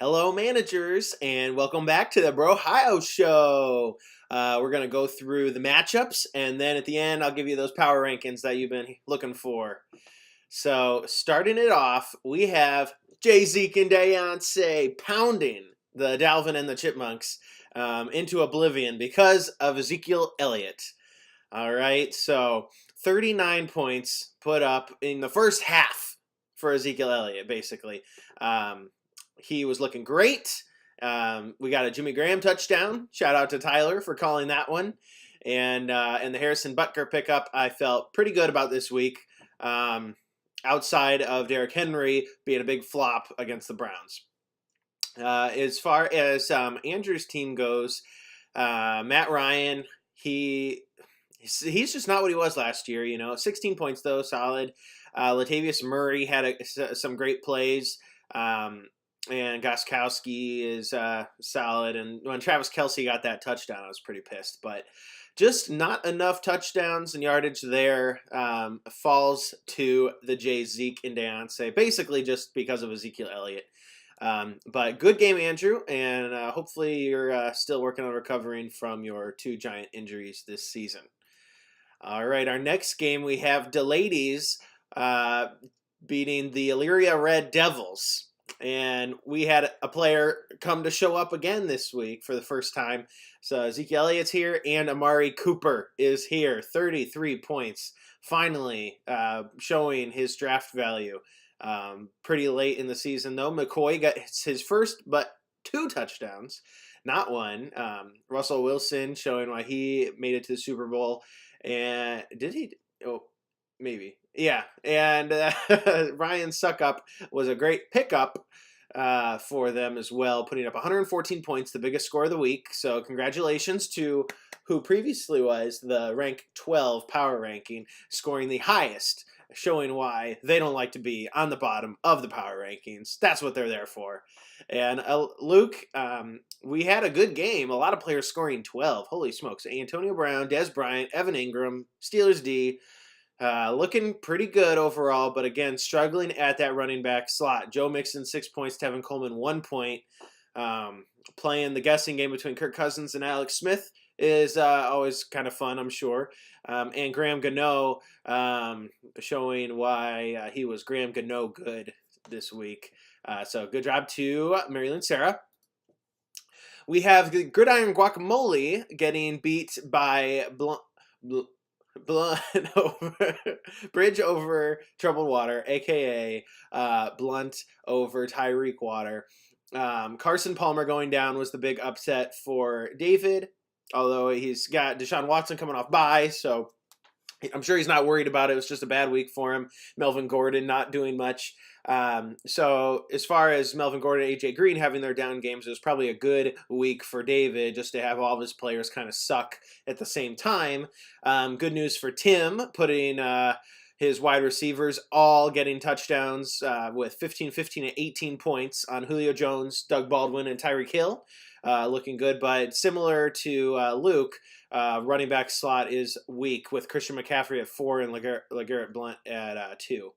Hello, managers, and welcome back to the BROhio show. We're going to go through the matchups, and then at the end, I'll give you those power rankings that you've been looking for. So, starting it off, we have Jay, Zeke, and Deontay pounding the Dalvin and the Chipmunks into oblivion because of Ezekiel Elliott. All right, so 39 points put up in the first half for Ezekiel Elliott, basically. He was looking great. We got a Jimmy Graham touchdown. Shout out to Tyler for calling that one. And the Harrison Butker pickup, I felt pretty good about this week. Outside of Derrick Henry being a big flop against the Browns. As far as Andrew's team goes, Matt Ryan, he's just not what he was last year. 16 points though, solid. Latavius Murray had some great plays. And Gostkowski is solid. And when Travis Kelce got that touchdown, I was pretty pissed. But just not enough touchdowns and yardage there. Falls to the Jay, Zeke, and Deontay, basically just because of Ezekiel Elliott. But good game, Andrew, and hopefully you're still working on recovering from your two giant injuries this season. All right, our next game, we have DeLadies beating the Illyria Red Devils. And we had a player come to show up again this week for the first time. So Ezekiel Elliott's here, and Amari Cooper is here. 33 points, finally showing his draft value. Pretty late in the season, though. McCoy got his first, but 2 touchdowns, not one. Russell Wilson showing why he made it to the Super Bowl. And did he? Oh, maybe. Yeah, and Ryan Suckup was a great pickup for them as well, putting up 114 points, the biggest score of the week. So congratulations to who previously was the rank 12 power ranking, scoring the highest, showing why they don't like to be on the bottom of the power rankings. That's what they're there for. And Luke, we had a good game. A lot of players scoring 12. Holy smokes. Antonio Brown, Des Bryant, Evan Ingram, Steelers D. Looking pretty good overall, but again, struggling at that running back slot. Joe Mixon, 6 points. Tevin Coleman, 1 point. Playing the guessing game between Kirk Cousins and Alex Smith is always kind of fun, I'm sure. And Graham Gano showing why he was Graham Gano good this week. So good job to Marilyn Sarah. We have the Gridiron Guacamole getting beat by Bridge over Troubled Water, aka Blunt over Tyreek Water. Carson Palmer going down was the big upset for David, although he's got Deshaun Watson coming off bye, so I'm sure he's not worried about it. It was just a bad week for him. Melvin Gordon not doing much. So as far as Melvin Gordon and AJ Green having their down games, it was probably a good week for David just to have all of his players kind of suck at the same time. Good news for Tim, putting his wide receivers all getting touchdowns with 15, 15, and 18 points on Julio Jones, Doug Baldwin, and Tyreek Hill. Looking good, but similar to Luke, running back slot is weak with Christian McCaffrey at 4 and LeGarrette Blount at 2.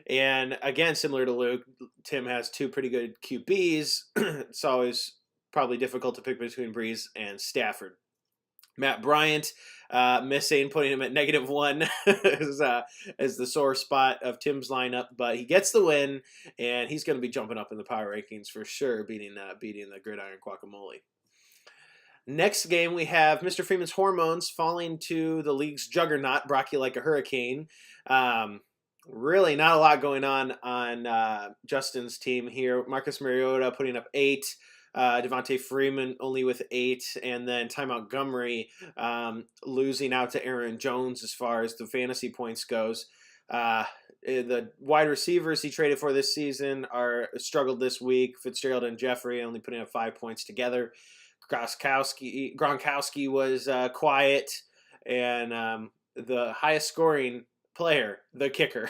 And again, similar to Luke, Tim has 2 pretty good QBs. It's always probably difficult to pick between Breeze and Stafford. Matt Bryant missing, putting him at -1 as the sore spot of Tim's lineup, but he gets the win, and he's going to be jumping up in the power rankings for sure, beating the Gridiron Guacamole. Next game, we have Mr. Freeman's Hormones falling to the league's juggernaut, Brocky like a hurricane. Really not a lot going on Justin's team here. Marcus Mariota putting up 8. Devontae Freeman only with 8, and then Ty Montgomery losing out to Aaron Jones as far as the fantasy points goes. The wide receivers he traded for this season are struggled this week. Fitzgerald and Jeffrey only putting up 5 points together. Gronkowski was quiet, and the highest scoring player, the kicker,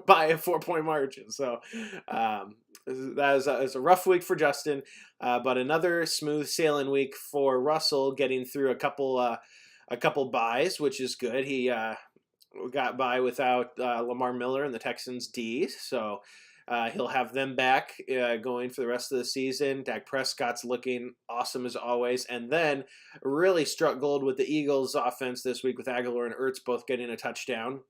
by a 4-point margin. So that is a rough week for Justin, but another smooth sailing week for Russell, getting through a couple buys, which is good. He got by without Lamar Miller and the Texans D, so He'll have them back going for the rest of the season. Dak Prescott's looking awesome as always. And then really struck gold with the Eagles offense this week with Aguilar and Ertz both getting a touchdown.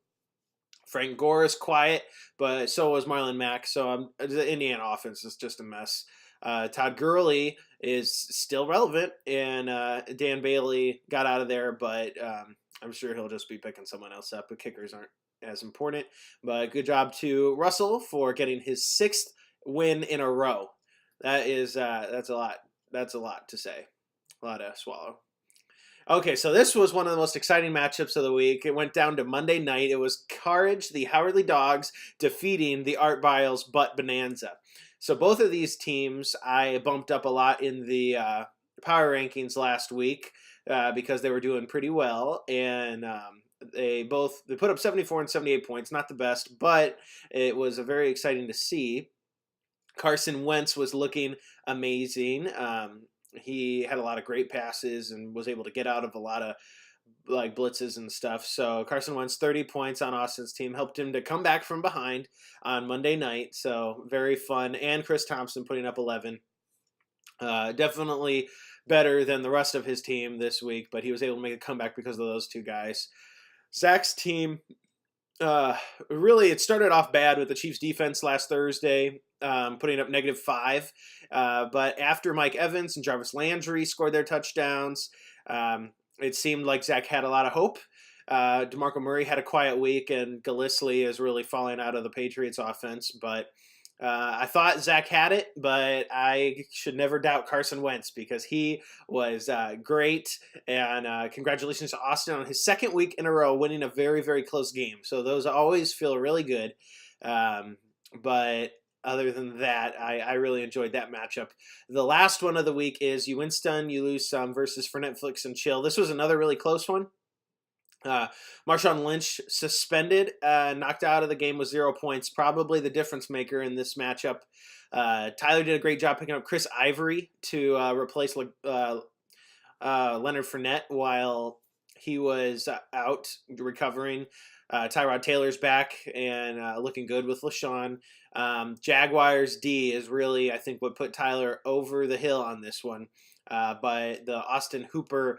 Frank Gore is quiet, but so was Marlon Mack. So the Indiana offense is just a mess. Todd Gurley is still relevant, and Dan Bailey got out of there, but I'm sure he'll just be picking someone else up. The kickers aren't as important. But good job to Russell for getting his 6th win in a row. That's a lot. That's a lot to say. A lot to swallow. Okay, so this was one of the most exciting matchups of the week. It went down to Monday night. It was Carriage, the Howardly Dogs, defeating the Art Biles Butt Bonanza. So both of these teams I bumped up a lot in the power rankings last week because they were doing pretty well, and they put up 74 and 78 points. Not the best, but it was very exciting to see. Carson Wentz was looking amazing. He had a lot of great passes and was able to get out of a lot of like blitzes and stuff. So Carson Wentz 30 points on Austin's team helped him to come back from behind on Monday night. So very fun. And Chris Thompson putting up 11. Definitely better than the rest of his team this week, but he was able to make a comeback because of those two guys. Zach's team, really, it started off bad with the Chiefs defense last Thursday, putting up -5. But after Mike Evans and Jarvis Landry scored their touchdowns, it seemed like Zach had a lot of hope. DeMarco Murray had a quiet week, and Gillislee is really falling out of the Patriots offense. But I thought Zach had it, but I should never doubt Carson Wentz because he was great. And congratulations to Austin on his 2nd week in a row winning a very, very close game. So those always feel really good. But other than that, I really enjoyed that matchup. The last one of the week is you win some, you lose some versus for Netflix and Chill. This was another really close one. Marshawn Lynch suspended, knocked out of the game with 0 points, probably the difference maker in this matchup. Tyler did a great job picking up Chris Ivory to replace Leonard Fournette while he was out recovering. Tyrod Taylor's back and looking good with LaShawn. Jaguars D is really, I think, what put Tyler over the hill on this one. But the Austin Hooper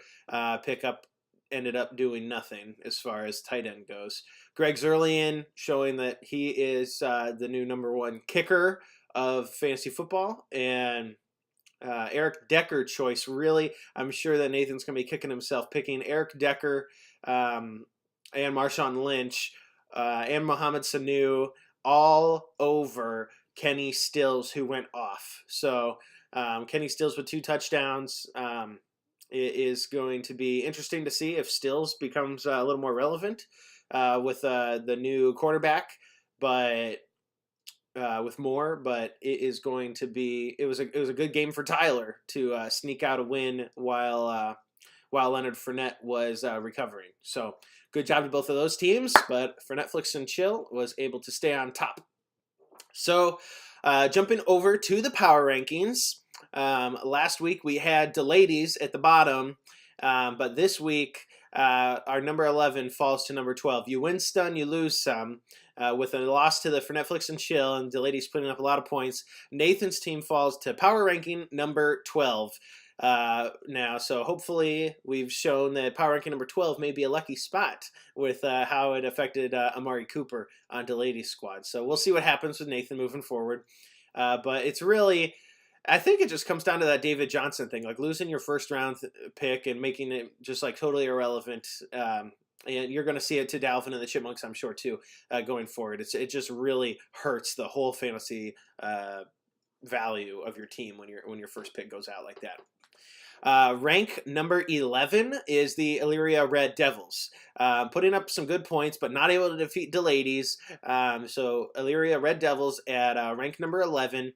pickup ended up doing nothing as far as tight end goes. Greg Zerlian showing that he is the new #1 kicker of fantasy football. And Eric Decker choice, really, I'm sure that Nathan's going to be kicking himself picking Eric Decker and Marshawn Lynch and Mohamed Sanu all over Kenny Stills, who went off. So Kenny Stills with 2 touchdowns. It is going to be interesting to see if Stills becomes a little more relevant with the new quarterback, but with Moore. But it is going to be it was a good game for Tyler to sneak out a win while Leonard Fournette was recovering. So good job to both of those teams. But for Netflix and Chill was able to stay on top. So jumping over to the power rankings. Last week we had the ladies at the bottom, but this week our number 11 falls to number 12. You win some, you lose some. With a loss to for Netflix and Chill, and the ladies putting up a lot of points. Nathan's team falls to power ranking number 12 now. So hopefully we've shown that power ranking number 12 may be a lucky spot with how it affected Amari Cooper on the ladies squad. So we'll see what happens with Nathan moving forward. But it's really, I think it just comes down to that David Johnson thing, like losing your first round pick and making it just like totally irrelevant. And you're going to see it to Dalvin and the Chipmunks, I'm sure, too, going forward. It just really hurts the whole fantasy value of your team when your first pick goes out like that. Rank number 11 is the Illyria Red Devils, putting up some good points, but not able to defeat the ladies. So Illyria Red Devils at rank number 11.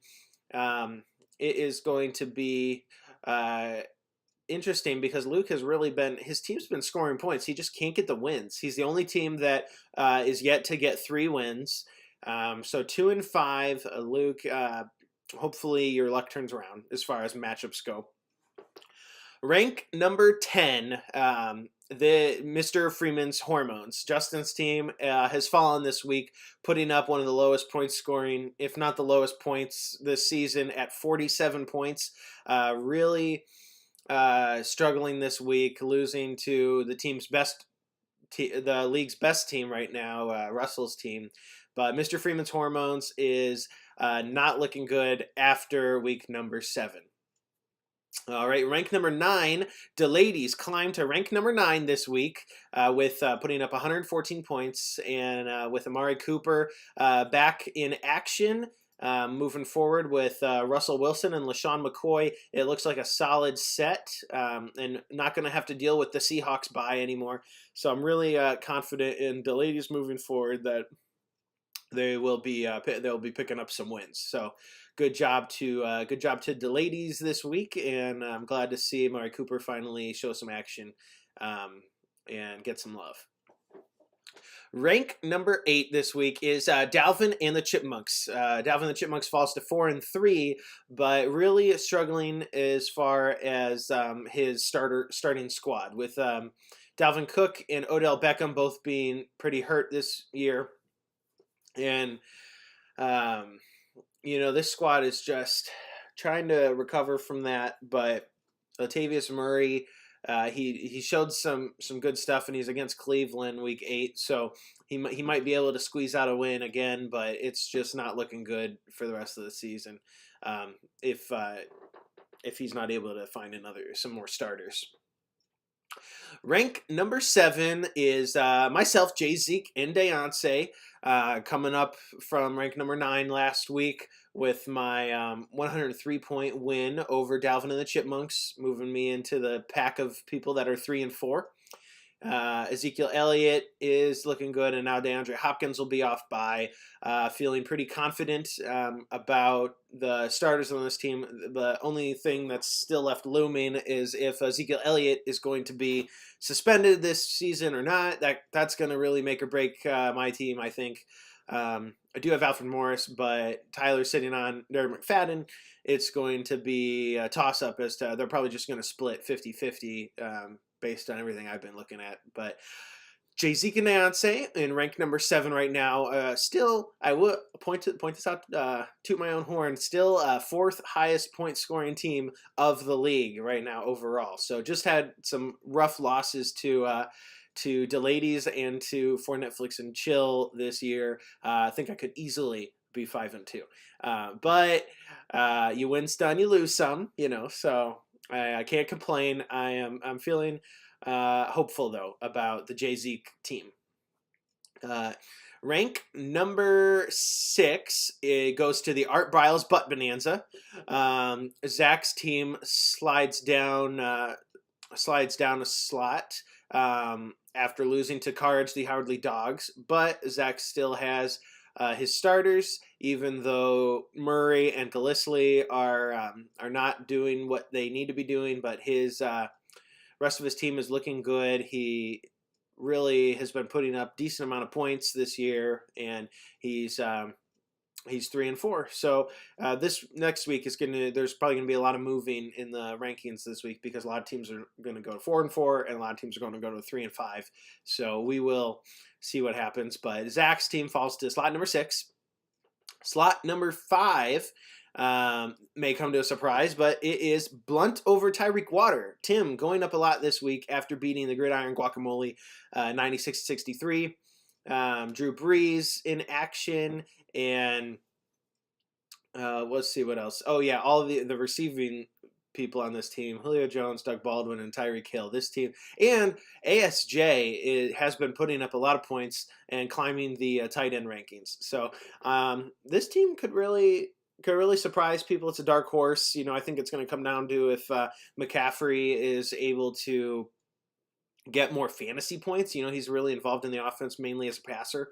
It is going to be interesting because Luke has really his team's been scoring points. He just can't get the wins. He's the only team that is yet to get 3 wins. So 2-5, Luke, hopefully your luck turns around as far as matchups go. Rank number 10 the Mr. Freeman's hormones. Justin's team has fallen this week, putting up one of the lowest points scoring, if not the lowest points this season, at 47 points. Really struggling this week, losing to the team's best, the league's best team right now, Russell's team. But Mr. Freeman's hormones is not looking good after week number 7. All right, rank number 9, the ladies climbed to rank number 9 this week with putting up 114 points, and with Amari Cooper back in action. Moving forward with Russell Wilson and LaShawn McCoy, it looks like a solid set, and not going to have to deal with the Seahawks bye anymore. So I'm really confident in the ladies moving forward that they'll be picking up some wins. So good job to the ladies this week, and I'm glad to see Amari Cooper finally show some action and get some love. Rank number 8 this week is Dalvin and the Chipmunks. Dalvin and the Chipmunks falls to 4-3, but really struggling as far as his starting squad, with Dalvin Cook and Odell Beckham both being pretty hurt this year. And, this squad is just trying to recover from that. But Latavius Murray, he showed some good stuff, and he's against Cleveland week 8. So he might be able to squeeze out a win again, but it's just not looking good for the rest of the season if he's not able to find some more starters. Rank number 7 is myself, Jay, Zeke, and Deontay, coming up from rank number 9 last week with my 103-point win over Dalvin and the Chipmunks, moving me into the pack of people that are 3-4. Ezekiel Elliott is looking good, and now DeAndre Hopkins will be off by. Feeling pretty confident about the starters on this team. The only thing that's still left looming is if Ezekiel Elliott is going to be suspended this season or not. That's going to really make or break my team, I think. I do have Alfred Morris, but Tyler's sitting on Darren McFadden. It's going to be a toss-up as to they're probably just going to split 50-50 based on everything I've been looking at. But Jay, Zeke, and Deontay in rank number 7 right now. Still, I will point this out to my own horn. Still, 4th highest point scoring team of the league right now overall. So just had some rough losses to Deladies and to For Netflix and Chill this year. I think I could easily be 5-2. But you win some, you lose some. So I can't complain. I'm feeling hopeful though about the Jay Zeke team. Rank number 6, it goes to the Art Briles Butt Bonanza. Zach's team slides down a slot after losing to Carge the Howardly Dogs, but Zach still has his starters, even though Murray and Gillislee are not doing what they need to be doing. But his rest of his team is looking good. He really has been putting up decent amount of points this year, and he's 3-4. So this next week there's probably gonna be a lot of moving in the rankings this week, because a lot of teams are going to go to 4-4, and a lot of teams are going to go to 3-5. So we will see what happens. But Zach's team falls to slot number 6. Slot number 5 may come to a surprise, but it is Blunt over Tyreek Water. Tim going up a lot this week after beating the Gridiron Guacamole 96-63. Drew Brees in action, and let's see what else. Oh yeah, all the receiving people on this team: Julio Jones, Doug Baldwin, and Tyreek Hill. This team, and ASJ has been putting up a lot of points and climbing the tight end rankings. So this team could really surprise people. It's a dark horse. I think it's going to come down to if McCaffrey is able to get more fantasy points. He's really involved in the offense mainly as a passer.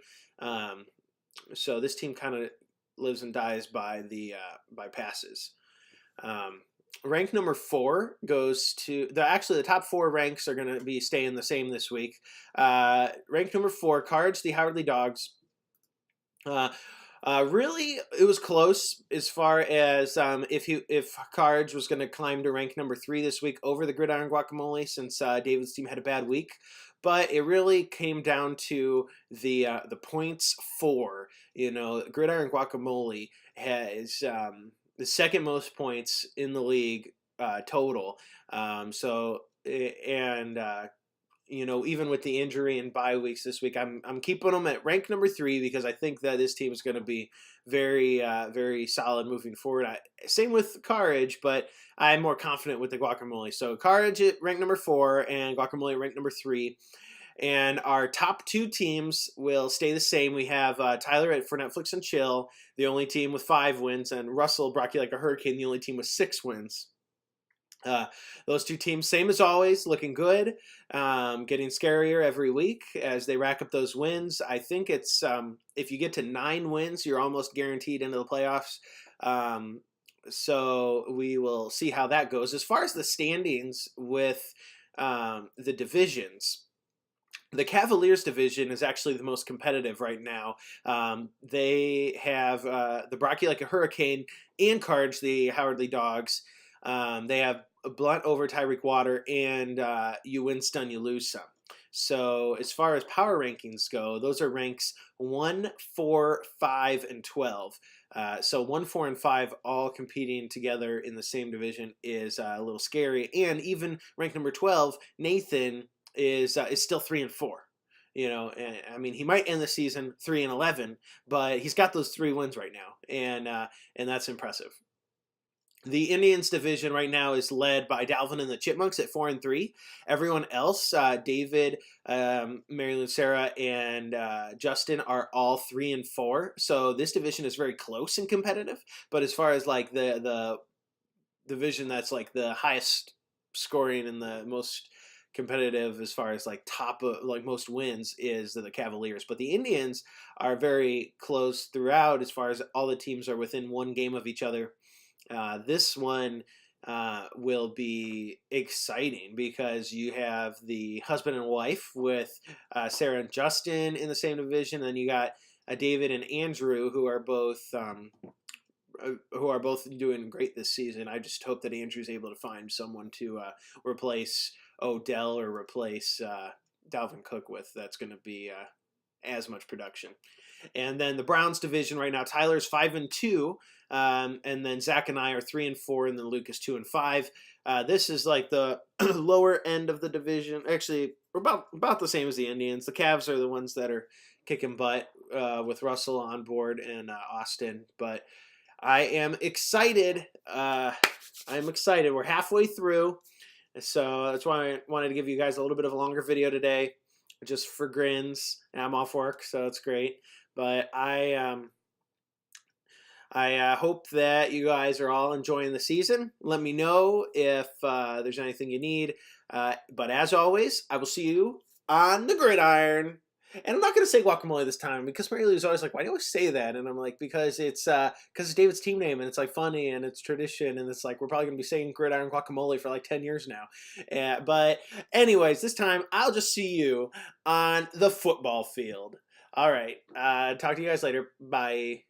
So this team kind of lives and dies by by passes. Rank number 4 goes to the top 4 ranks are going to be staying the same this week. Rank number 4, Cards, the Howardly Dogs. Really, it was close as far as if Carge was going to climb to rank number 3 this week over the Gridiron Guacamole, since David's team had a bad week. But it really came down to the points for. Gridiron Guacamole has the second most points in the league total. And even with the injury and bye weeks this week, I'm keeping them at rank number 3 because I think that this team is going to be very solid moving forward. Same with Courage, but I'm more confident with the Guacamole. So Courage at rank number 4 and Guacamole at rank number 3. And our top 2 teams will stay the same. We have Tyler for Netflix and Chill, the only team with 5 wins, and Russell, Brocky Like a Hurricane, the only team with 6 wins. Those 2 teams, same as always, looking good, getting scarier every week as they rack up those wins. I think it's if you get to 9 wins, you're almost guaranteed into the playoffs. So we will see how that goes. As far as the standings with the divisions, the Cavaliers division is actually the most competitive right now. They have the Brocky Like a Hurricane and Carge, the Howardly Dogs. They have Blunt over Tyreek Water, and You Win Stun, You Lose Some. So as far as power rankings go, those are ranks 1, 4, 5, and 12. So 1, 4, and 5 all competing together in the same division is a little scary. And even rank number 12, Nathan, is still 3 and 4. I mean, he might end the season 3 and 11, but he's got those 3 wins right now, and that's impressive. The Indians division right now is led by Dalvin and the Chipmunks at 4 and 3. Everyone else, David, Mary Lou, Sarah, and Justin are all 3 and 4. So this division is very close and competitive. But as far as like the division that's like the highest scoring and the most competitive as far as like top of like most wins is the Cavaliers, but the Indians are very close throughout as far as all the teams are within 1 game of each other. This one will be exciting because you have the husband and wife with Sarah and Justin in the same division, and you got David and Andrew who are both doing great this season. I just hope that Andrew's able to find someone to replace Odell or replace Dalvin Cook with. That's going to be as much production. And then the Browns division right now, Tyler's 5 and 2, and then Zach and I are 3 and 4, and then Luke is 2 and 5. This is like the lower end of the division. Actually, we're about the same as the Indians. The Cavs are the ones that are kicking butt with Russell on board and Austin. But I am excited. I'm excited. We're halfway through. So that's why I wanted to give you guys a little bit of a longer video today, just for grins. And I'm off work, so it's great. But I hope that you guys are all enjoying the season. Let me know if there's anything you need. But as always, I will see you on the gridiron. And I'm not going to say guacamole this time because Mary Lou's always like, why do you always say that? And I'm like, because it's David's team name and it's like funny and it's tradition and it's like we're probably going to be saying gridiron guacamole for like 10 years now. But anyways, this time I'll just see you on the football field. All right. Talk to you guys later. Bye.